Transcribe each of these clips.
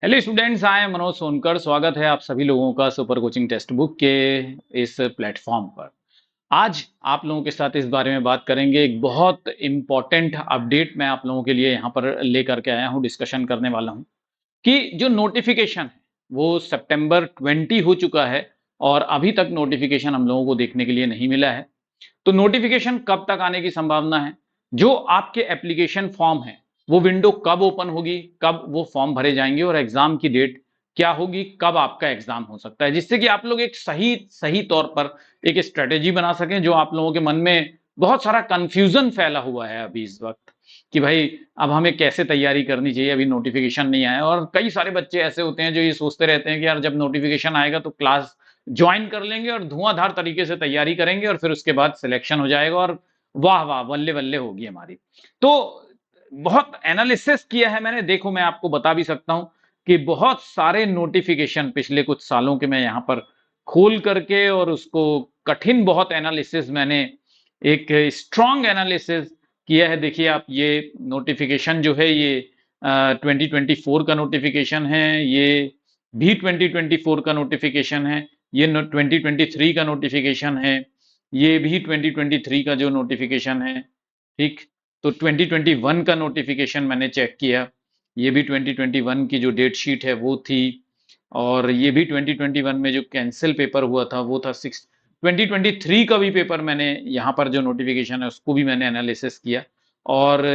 Hello students, I am Manoj Sonkar. स्वागत है आप सभी लोगों का सुपर कोचिंग टेक्स्ट बुक के इस प्लेटफॉर्म पर। आज आप लोगों के साथ इस बारे में बात करेंगे। एक बहुत इम्पोर्टेंट अपडेट मैं आप लोगों के लिए यहाँ पर लेकर के आया हूँ, डिस्कशन करने वाला हूँ कि जो नोटिफिकेशन है वो सितंबर 20 हो चुका है और अभी तक नोटिफिकेशन हम लोगों को देखने के लिए नहीं मिला है। तो नोटिफिकेशन कब तक आने की संभावना है, जो आपके एप्लीकेशन फॉर्म है वो विंडो कब ओपन होगी, कब वो फॉर्म भरे जाएंगे और एग्जाम की डेट क्या होगी, कब आपका एग्जाम हो सकता है, जिससे कि आप लोग एक सही सही तौर पर एक स्ट्रेटेजी बना सकें। जो आप लोगों के मन में बहुत सारा कंफ्यूजन फैला हुआ है अभी इस वक्त कि भाई अब हमें कैसे तैयारी करनी चाहिए, अभी नोटिफिकेशन नहीं आया। और कई सारे बच्चे ऐसे होते हैं जो ये सोचते रहते हैं कि यार जब नोटिफिकेशन आएगा तो क्लास ज्वाइन कर लेंगे और धुआंधार तरीके से तैयारी करेंगे और फिर उसके बाद सिलेक्शन हो जाएगा और वाह वाह बल्ले बल्ले होगी हमारी। तो बहुत एनालिसिस किया है मैंने। देखो, मैं आपको बता भी सकता हूं कि बहुत सारे नोटिफिकेशन पिछले कुछ सालों के मैं यहां पर खोल करके और उसको कठिन बहुत एनालिसिस मैंने एक स्ट्रॉन्ग एनालिसिस किया है। देखिए आप, ये नोटिफिकेशन जो है ये 2024 का नोटिफिकेशन है, ये भी 2024 का नोटिफिकेशन है, ये 2023 का नोटिफिकेशन है, ये भी 2023 का जो नोटिफिकेशन है। ठीक, तो 2021 का नोटिफिकेशन मैंने चेक किया, ये भी 2021 की जो डेट शीट है वो थी। और ये भी 2021 में जो कैंसिल पेपर हुआ था वो था 2023 का भी पेपर मैंने यहाँ पर जो नोटिफिकेशन है उसको भी मैंने एनालिसिस किया। और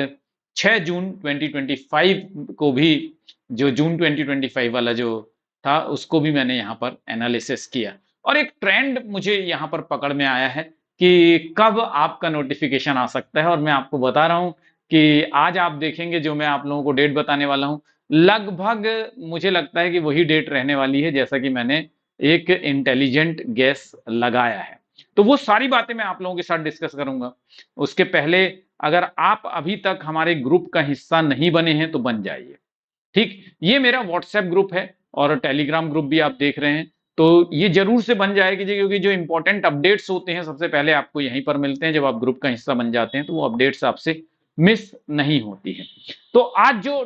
6 जून 2025 को भी, जो जून 2025 वाला जो था उसको भी मैंने यहाँ पर एनालिसिस किया। और एक ट्रेंड मुझे यहाँ पर पकड़ में आया है कि कब आपका नोटिफिकेशन आ सकता है। और मैं आपको बता रहा हूँ कि आज आप देखेंगे जो मैं आप लोगों को डेट बताने वाला हूँ, लगभग मुझे लगता है कि वही डेट रहने वाली है जैसा कि मैंने एक इंटेलिजेंट गैस लगाया है। तो वो सारी बातें मैं आप लोगों के साथ डिस्कस करूंगा। उसके पहले अगर आप अभी तक हमारे ग्रुप का हिस्सा नहीं बने हैं तो बन जाइए। ठीक, ये मेरा व्हाट्सएप ग्रुप है और टेलीग्राम ग्रुप भी आप देख रहे हैं, तो ये जरूर से बन जाए कीजिए, क्योंकि जो इंपॉर्टेंट अपडेट्स होते हैं सबसे पहले आपको यहीं पर मिलते हैं। जब आप ग्रुप का हिस्सा बन जाते हैं तो वो अपडेट्स आपसे मिस नहीं होती है। तो आज जो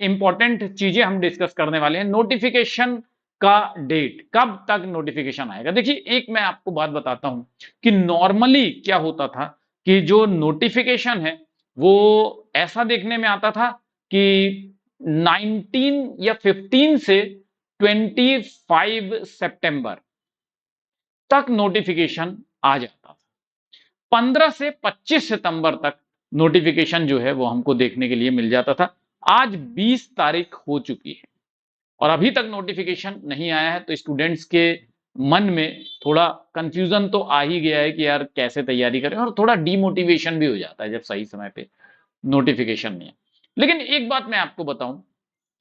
इंपॉर्टेंट चीजें हम डिस्कस करने वाले हैं, नोटिफिकेशन का डेट, कब तक नोटिफिकेशन आएगा। देखिए, एक मैं आपको बात बताता हूं कि नॉर्मली क्या होता था कि जो नोटिफिकेशन है वो ऐसा देखने में आता था कि 19 या 15 से 25 सितंबर तक नोटिफिकेशन आ जाता था। 15 से 25 सितंबर तक नोटिफिकेशन जो है वो हमको देखने के लिए मिल जाता था। आज 20 तारीख हो चुकी है और अभी तक नोटिफिकेशन नहीं आया है, तो स्टूडेंट्स के मन में थोड़ा कंफ्यूजन तो आ ही गया है कि यार कैसे तैयारी करें, और थोड़ा डीमोटिवेशन भी हो जाता है जब सही समय पे नोटिफिकेशन नहीं है। लेकिन एक बात मैं आपको बताऊं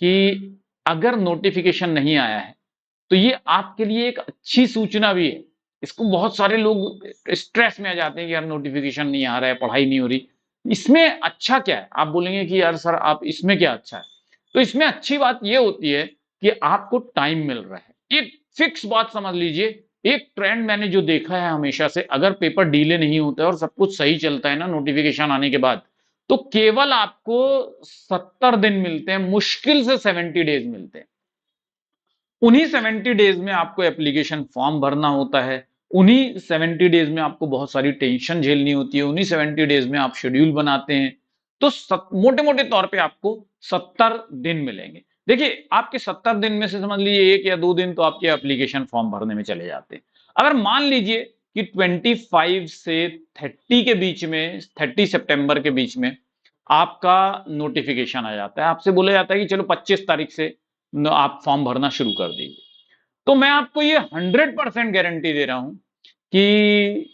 कि अगर नोटिफिकेशन नहीं आया है तो ये आपके लिए एक अच्छी सूचना भी है। इसको बहुत सारे लोग स्ट्रेस में आ जाते हैं कि यार नोटिफिकेशन नहीं आ रहा है, पढ़ाई नहीं हो रही। इसमें अच्छा क्या है? आप बोलेंगे कि यार सर आप इसमें क्या अच्छा है? तो इसमें अच्छी बात ये होती है कि आपको टाइम मिल रहा है। एक फिक्स बात समझ लीजिए, एक ट्रेंड मैंने जो देखा है हमेशा से, अगर पेपर डिले नहीं होता है और सब कुछ सही चलता है ना नोटिफिकेशन आने के बाद, तो केवल आपको 70 दिन मिलते हैं, मुश्किल से 70 डेज मिलते हैं। उन्हीं 70 डेज में आपको एप्लीकेशन फॉर्म भरना होता है, उन्हीं 70 डेज में आपको बहुत सारी टेंशन झेलनी होती है, उन्हीं 70 डेज में आप शेड्यूल बनाते हैं। तो मोटे मोटे तौर पे आपको 70 दिन मिलेंगे। देखिए, आपके 70 दिन में से समझ लीजिए 1 या 2 दिन तो आपके एप्लीकेशन फॉर्म भरने में चले जाते हैं। अगर मान लीजिए कि 25 से 30 के बीच में, 30 सितंबर के बीच में आपका नोटिफिकेशन आ जाता है, आपसे बोला जाता है कि चलो 25 तारीख से आप फॉर्म भरना शुरू कर दीजिए, तो मैं आपको ये 100% गारंटी दे रहा हूं कि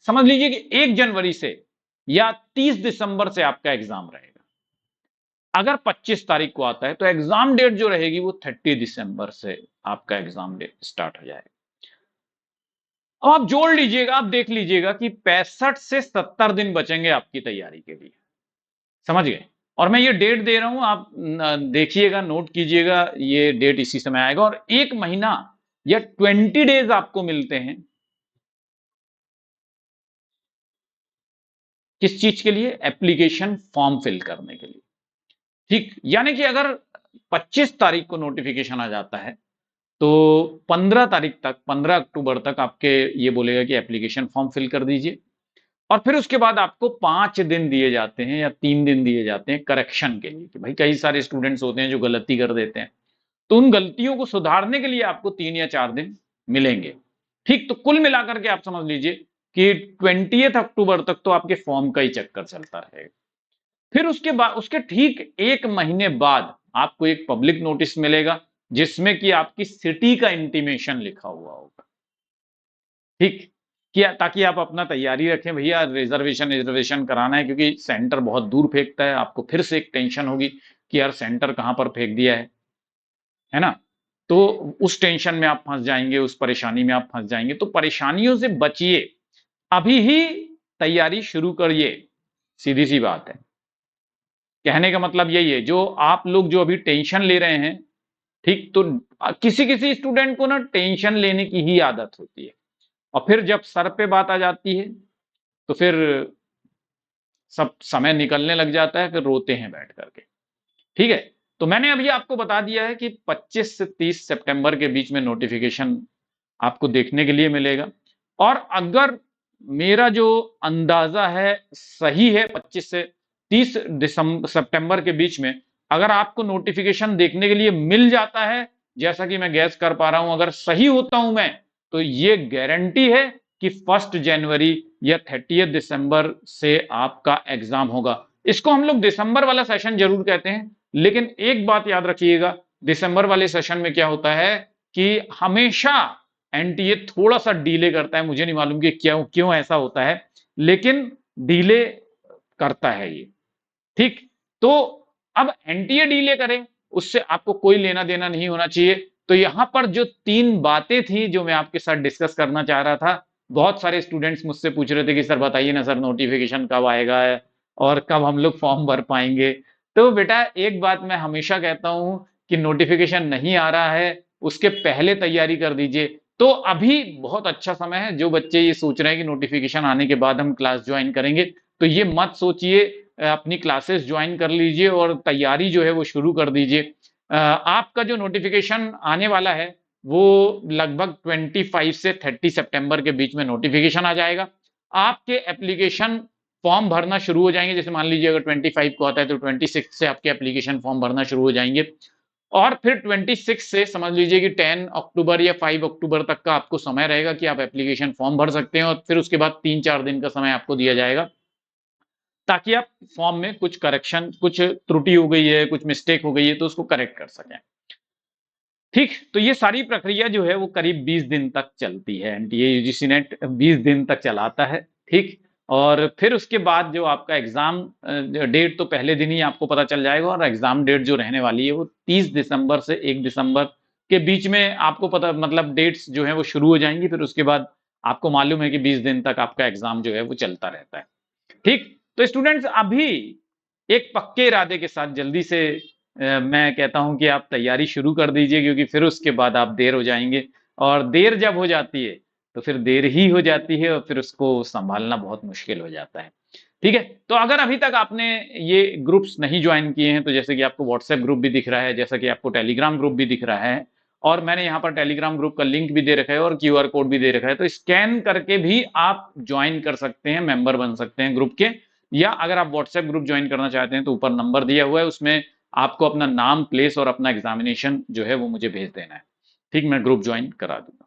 समझ लीजिए कि 1 जनवरी से या 30 दिसंबर से आपका एग्जाम रहेगा। अगर 25 तारीख को आता है तो एग्जाम डेट जो रहेगी वो 30 दिसंबर से आपका एग्जाम डेट स्टार्ट हो जाएगा। अब आप जोड़ लीजिएगा, आप देख लीजिएगा कि 65 से 70 दिन बचेंगे आपकी तैयारी के लिए। समझ गए? और मैं ये डेट दे रहा हूं, आप देखिएगा, नोट कीजिएगा, ये डेट इसी समय आएगा। और 1 महीना या 20 डेज आपको मिलते हैं किस चीज के लिए? एप्लीकेशन फॉर्म फिल करने के लिए। ठीक, यानी कि अगर 25 तारीख को नोटिफिकेशन आ जाता है, तो 15 तारीख तक, 15 अक्टूबर तक आपके ये बोलेगा कि एप्लीकेशन फॉर्म फिल कर दीजिए। और फिर उसके बाद आपको 5 दिन दिए जाते हैं या 3 दिन दिए जाते हैं करेक्शन के लिए, कि भाई कई सारे स्टूडेंट्स होते हैं जो गलती कर देते हैं, तो उन गलतियों को सुधारने के लिए आपको 3 या 4 दिन मिलेंगे। ठीक, तो कुल मिलाकर के आप समझ लीजिए कि 20 अक्टूबर तक तो आपके फॉर्म का ही चक्कर चलता रहेगा। फिर उसके बाद, उसके ठीक 1 महीने बाद आपको एक पब्लिक नोटिस मिलेगा जिसमें कि आपकी सिटी का इंटीमेशन लिखा हुआ होगा। ठीक, क्या, ताकि आप अपना तैयारी रखें, भैया रिजर्वेशन कराना है, क्योंकि सेंटर बहुत दूर फेंकता है, आपको फिर से एक टेंशन होगी कि यार सेंटर कहां पर फेंक दिया है ना? तो उस टेंशन में आप फंस जाएंगे, उस परेशानी में आप फंस जाएंगे। तो परेशानियों से बचिए, अभी ही तैयारी शुरू करिए, सीधी सी बात है। कहने का मतलब यही है, जो आप लोग जो अभी टेंशन ले रहे हैं, ठीक, तो किसी किसी स्टूडेंट को ना टेंशन लेने की ही आदत होती है, और फिर जब सर पे बात आ जाती है तो फिर सब समय निकलने लग जाता है, फिर रोते हैं बैठ करके। ठीक है, तो मैंने अभी आपको बता दिया है कि 25 से 30 सितंबर के बीच में नोटिफिकेशन आपको देखने के लिए मिलेगा। और अगर मेरा जो अंदाजा है सही है, 25 से 30 सितंबर के बीच में अगर आपको नोटिफिकेशन देखने के लिए मिल जाता है, जैसा कि मैं गैस कर पा रहा हूं, अगर सही होता हूं मैं, तो ये गारंटी है कि 1 जनवरी या 30 दिसंबर से आपका एग्जाम होगा। इसको हम लोग दिसंबर वाला सेशन जरूर कहते हैं, लेकिन एक बात याद रखिएगा, दिसंबर वाले सेशन में क्या होता है कि हमेशा एनटीए थोड़ा सा डीले करता है। मुझे नहीं मालूम कि क्यों क्यों ऐसा होता है, लेकिन डीले करता है ये। ठीक, तो अब एनटीए डीले करे, उससे आपको कोई लेना देना नहीं होना चाहिए। तो यहां पर जो 3 बातें थी जो मैं आपके साथ डिस्कस करना चाह रहा था, बहुत सारे स्टूडेंट्स मुझसे पूछ रहे थे कि सर बताइए ना सर, नोटिफिकेशन कब आएगा और कब हम लोग फॉर्म भर पाएंगे। तो बेटा एक बात मैं हमेशा कहता हूं कि नोटिफिकेशन नहीं आ रहा है उसके पहले तैयारी कर दीजिए। तो अभी बहुत अच्छा समय है। जो बच्चे ये सोच रहे हैं कि नोटिफिकेशन आने के बाद हम क्लास ज्वाइन करेंगे, तो ये मत सोचिए, अपनी क्लासेस ज्वाइन कर लीजिए और तैयारी जो है वो शुरू कर दीजिए। आपका जो नोटिफिकेशन आने वाला है वो लगभग 25 से 30 सितंबर के बीच में नोटिफिकेशन आ जाएगा। आपके एप्लीकेशन फॉर्म भरना शुरू हो जाएंगे। जैसे मान लीजिए अगर 25 को आता है तो 26 से आपके एप्लीकेशन फॉर्म भरना शुरू हो जाएंगे, और फिर 26 से समझ लीजिए कि 10 अक्टूबर या 5 अक्टूबर तक का आपको समय रहेगा कि आप एप्लीकेशन फॉर्म भर सकते हैं, और फिर उसके बाद 3-4 दिन का समय आपको दिया जाएगा ताकि आप फॉर्म में कुछ करेक्शन, कुछ त्रुटि हो गई है, कुछ मिस्टेक हो गई है, तो उसको करेक्ट कर सकें। ठीक, तो ये सारी प्रक्रिया जो है वो करीब 20 दिन तक चलती है। एनटीए यूजीसी नेट 20 दिन तक चलाता है। ठीक, और फिर उसके बाद जो आपका एग्जाम डेट तो पहले दिन ही आपको पता चल जाएगा, और एग्जाम डेट जो रहने वाली है वो 30 दिसंबर से 1 दिसंबर के बीच में आपको पता, मतलब डेट्स जो है वो शुरू हो जाएंगी। फिर उसके बाद आपको मालूम है कि 20 दिन तक आपका एग्जाम जो है वो चलता रहता है। ठीक, तो स्टूडेंट्स अभी एक पक्के इरादे के साथ जल्दी से मैं कहता हूं कि आप तैयारी शुरू कर दीजिए, क्योंकि फिर उसके बाद आप देर हो जाएंगे, और देर जब हो जाती है तो फिर देर ही हो जाती है, और फिर उसको संभालना बहुत मुश्किल हो जाता है। ठीक है, तो अगर अभी तक आपने ये ग्रुप्स नहीं ज्वाइन किए हैं, तो जैसे कि आपको व्हाट्सएप ग्रुप भी दिख रहा है, जैसा कि आपको टेलीग्राम ग्रुप भी दिख रहा है, और मैंने यहाँ पर टेलीग्राम ग्रुप का लिंक भी दे रखा है और क्यूआर कोड भी दे रखा है, तो स्कैन करके भी आप ज्वाइन कर सकते हैं, मेंबर बन सकते हैं ग्रुप के। या अगर आप व्हाट्सएप ग्रुप ज्वाइन करना चाहते हैं तो ऊपर नंबर दिया हुआ है, उसमें आपको अपना नाम, प्लेस और अपना एग्जामिनेशन जो है वो मुझे भेज देना है। ठीक, मैं ग्रुप ज्वाइन करा दूंगा।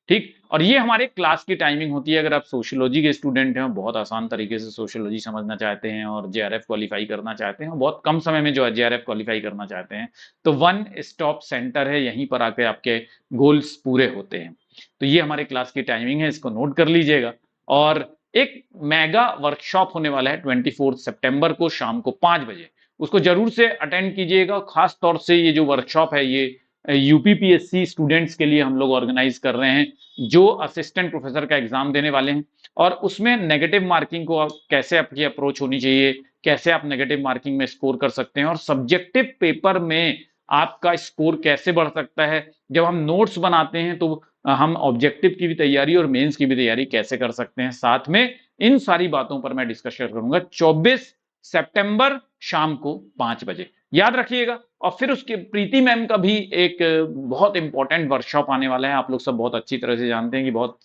ठीक, और ये हमारे क्लास की टाइमिंग होती है। अगर आप सोशियोलॉजी के स्टूडेंट हैं, बहुत आसान तरीके से सोशियोलॉजी समझना चाहते हैं और जेआरएफ क्वालिफाई करना चाहते हैं, बहुत कम समय में जो जेआरएफ क्वालिफाई करना चाहते हैं, तो वन स्टॉप सेंटर है, यहीं पर आके आपके गोल्स पूरे होते हैं। तो ये हमारे क्लास की टाइमिंग है, इसको नोट कर लीजिएगा। और एक मेगा वर्कशॉप होने वाला है 24 सितंबर को शाम को 5 बजे, उसको जरूर से अटेंड कीजिएगा। खास तौर से ये जो वर्कशॉप है ये यूपीपीएससी स्टूडेंट्स के लिए हम लोग ऑर्गेनाइज कर रहे हैं जो असिस्टेंट प्रोफेसर का एग्जाम देने वाले हैं। और उसमें नेगेटिव मार्किंग को कैसे आपकी अप्रोच होनी चाहिए, कैसे आप नेगेटिव मार्किंग में स्कोर कर सकते हैं, और सब्जेक्टिव पेपर में आपका स्कोर कैसे बढ़ सकता है। जब हम नोट्स बनाते हैं तो हम ऑब्जेक्टिव की भी तैयारी और मेंस की भी तैयारी कैसे कर सकते हैं, साथ में इन सारी बातों पर मैं डिस्कशन करूंगा 24 सितंबर शाम को 5 बजे। याद रखिएगा, और फिर उसके प्रीति मैम का भी एक बहुत इंपॉर्टेंट वर्कशॉप आने वाला है। आप लोग सब बहुत अच्छी तरह से जानते हैं कि बहुत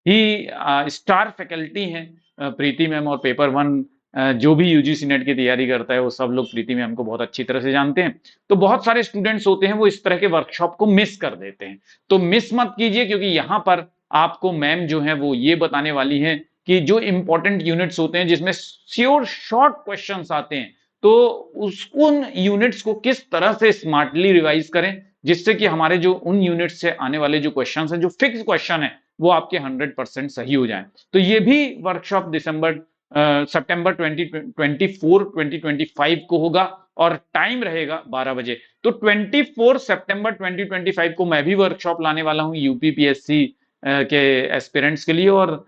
ही स्टार फैकल्टी हैं प्रीति मैम, और पेपर वन जो भी यूजीसी नेट की तैयारी करता है वो सब लोग प्रीति मैम को बहुत अच्छी तरह से जानते हैं। तो बहुत सारे स्टूडेंट्स होते हैं वो इस तरह के वर्कशॉप को मिस कर देते हैं, तो मिस मत कीजिए, क्योंकि यहाँ पर आपको मैम जो है वो ये बताने वाली हैं कि जो इंपॉर्टेंट यूनिट्स होते हैं जिसमें श्योर शॉर्ट क्वेश्चंस आते हैं, तो उन यूनिट्स को किस तरह से स्मार्टली रिवाइज करें, जिससे कि हमारे जो उन यूनिट्स से आने वाले जो क्वेश्चंस हैं, जो फिक्स क्वेश्चन है, वो आपके 100% सही हो जाए। तो ये भी वर्कशॉप सितंबर 2024-2025 को होगा और टाइम रहेगा 12 बजे। तो 24 सितंबर 2025 को मैं भी वर्कशॉप लाने वाला हूँ यूपीपीएससी के एस्पिरेंट्स के लिए, और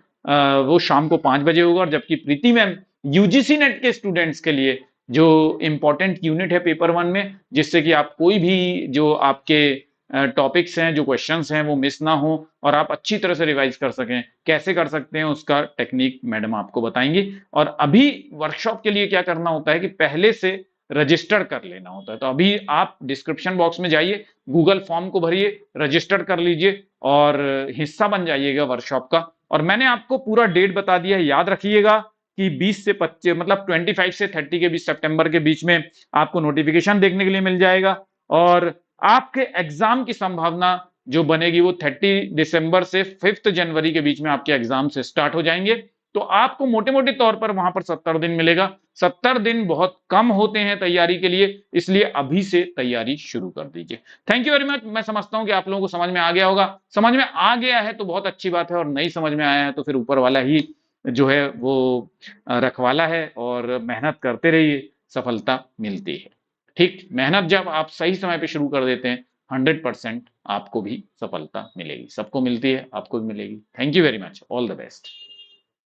वो शाम को 5 बजे होगा। और जबकि प्रीति मैम यूजीसी नेट के स्टूडेंट्स के लिए जो इंपॉर्टेंट यूनिट है पेपर वन में, जिससे कि आप कोई भी जो आपके टॉपिक्स हैं, जो क्वेश्चंस हैं, वो मिस ना हो और आप अच्छी तरह से रिवाइज कर सकें। कैसे कर सकते हैं उसका टेक्निक मैडम आपको बताएंगी। और अभी वर्कशॉप के लिए क्या करना होता है कि पहले से रजिस्टर कर लेना होता है। तो अभी आप डिस्क्रिप्शन बॉक्स में जाइए, गूगल फॉर्म को भरिए, रजिस्टर कर लीजिए और हिस्सा बन जाइएगा वर्कशॉप का। और मैंने आपको पूरा डेट बता दिया है, याद रखिएगा कि 20 से 25 मतलब 25 से 30 के बीच सितंबर के बीच में आपको नोटिफिकेशन देखने के लिए मिल जाएगा। और आपके एग्जाम की संभावना जो बनेगी वो 30 दिसंबर से 5 जनवरी के बीच में आपके एग्जाम से स्टार्ट हो जाएंगे। तो आपको मोटे मोटे तौर पर वहां पर 70 दिन मिलेगा। 70 दिन बहुत कम होते हैं तैयारी के लिए, इसलिए अभी से तैयारी शुरू कर दीजिए। Thank you very much. मैं समझता हूं कि आप लोगों को समझ में आ गया होगा। समझ में आ गया है तो बहुत अच्छी बात है, और नहीं समझ में आया है तो फिर ऊपर वाला ही जो है वो रखवाला है, और मेहनत करते रहिए, सफलता मिलती है। ठीक, मेहनत जब आप सही समय पे शुरू कर देते हैं, 100% आपको भी सफलता मिलेगी। सबको मिलती है, आपको भी मिलेगी। Thank you very much, all the best.